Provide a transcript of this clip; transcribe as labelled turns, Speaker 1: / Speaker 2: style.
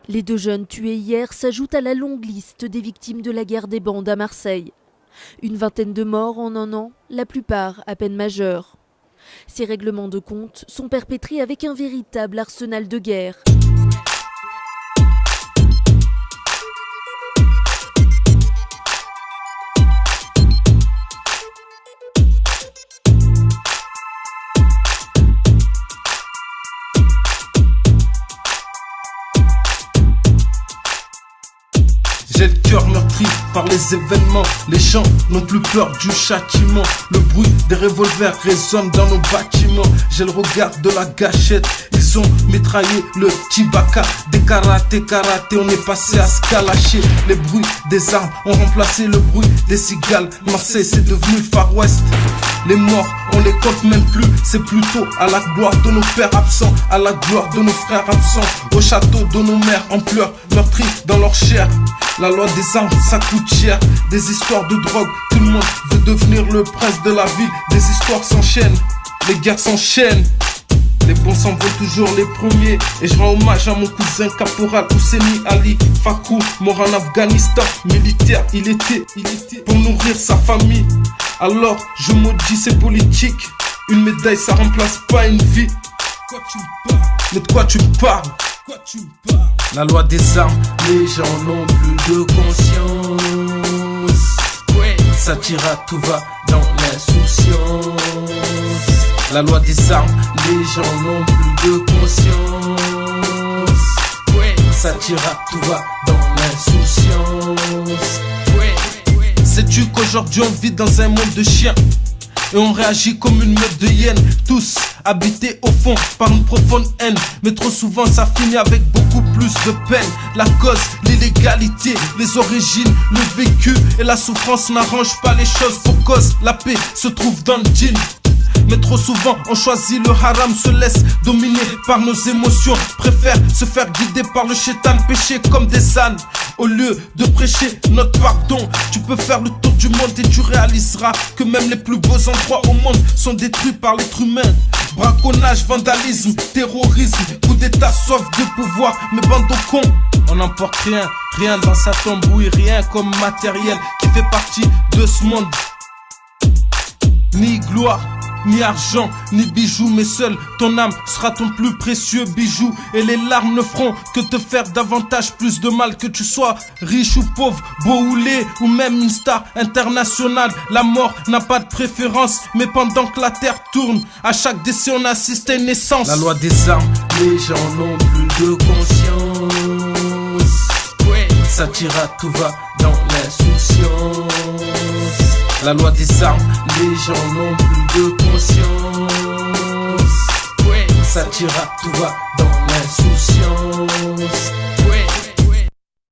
Speaker 1: Les 2 jeunes tués hier s'ajoutent à la longue liste des victimes de la guerre des bandes à Marseille. Une vingtaine de morts en un an, la plupart à peine majeurs. Ces règlements de compte sont perpétrés avec un véritable arsenal de guerre.
Speaker 2: J'ai le cœur meurtri par les événements. Les gens n'ont plus peur du châtiment. Le bruit des revolvers résonne dans nos bâtiments. J'ai le regard de la gâchette. Ils ont mitraillé le Tibaka. Des karaté, on est passé à se calacher. Les bruits des armes ont remplacé le bruit des cigales. Marseille c'est devenu le Far West. Les morts, on les compte même plus. C'est plutôt à la gloire de nos pères absents, à la gloire de nos frères absents, au château de nos mères en pleurs, meurtris dans leur chair. La loi des armes, ça coûte cher. Des histoires de drogue, tout le monde veut devenir le prince de la ville. Des histoires s'enchaînent, les guerres s'enchaînent. Les bons s'en vont toujours les premiers. Et je rends hommage à mon cousin caporal Ouseni Ali Fakou, mort en Afghanistan. Militaire, il était pour nourrir sa famille. Alors je maudis ces politiques. Une médaille ça remplace pas une vie. Mais de quoi tu me parles? La loi des armes, les gens n'ont plus de conscience. Ça tire à tout va dans l'insouciance. La loi des armes, les gens n'ont plus de conscience. Ça tire à tout va dans l'insouciance. Sais-tu qu'aujourd'hui on vit dans un monde de chiens? Et on réagit comme une meute de hyènes. Tous habités au fond par une profonde haine. Mais trop souvent ça finit avec beaucoup plus de peine. La cause, l'illégalité, les origines, le vécu et la souffrance n'arrangent pas les choses. Pour cause, la paix se trouve dans le djinn. Mais trop souvent on choisit le haram, se laisse dominer par nos émotions, préfère se faire guider par le shaitan, pécher comme des ânes. Au lieu de prêcher notre pardon, tu peux faire le tour du monde et tu réaliseras que même les plus beaux endroits au monde sont détruits par l'être humain. Braconnage, vandalisme, terrorisme, coup d'état, soif de pouvoir, mais bande de cons. On n'emporte rien, rien dans sa tambouille, rien comme matériel qui fait partie de ce monde. Ni gloire, ni argent, ni bijoux, mais seul ton âme sera ton plus précieux bijou. Et les larmes ne feront que te faire davantage plus de mal. Que tu sois riche ou pauvre, beau ou laid, ou même une star internationale. La mort n'a pas de préférence, mais pendant que la terre tourne, à chaque décès on assiste à une naissance. La loi des armes, les gens n'ont plus de conscience. Ça tire à tout va dans l'insouciance. La loi des armes, les gens n'ont plus de conscience. Ça tire à tout va dans l'insouciance.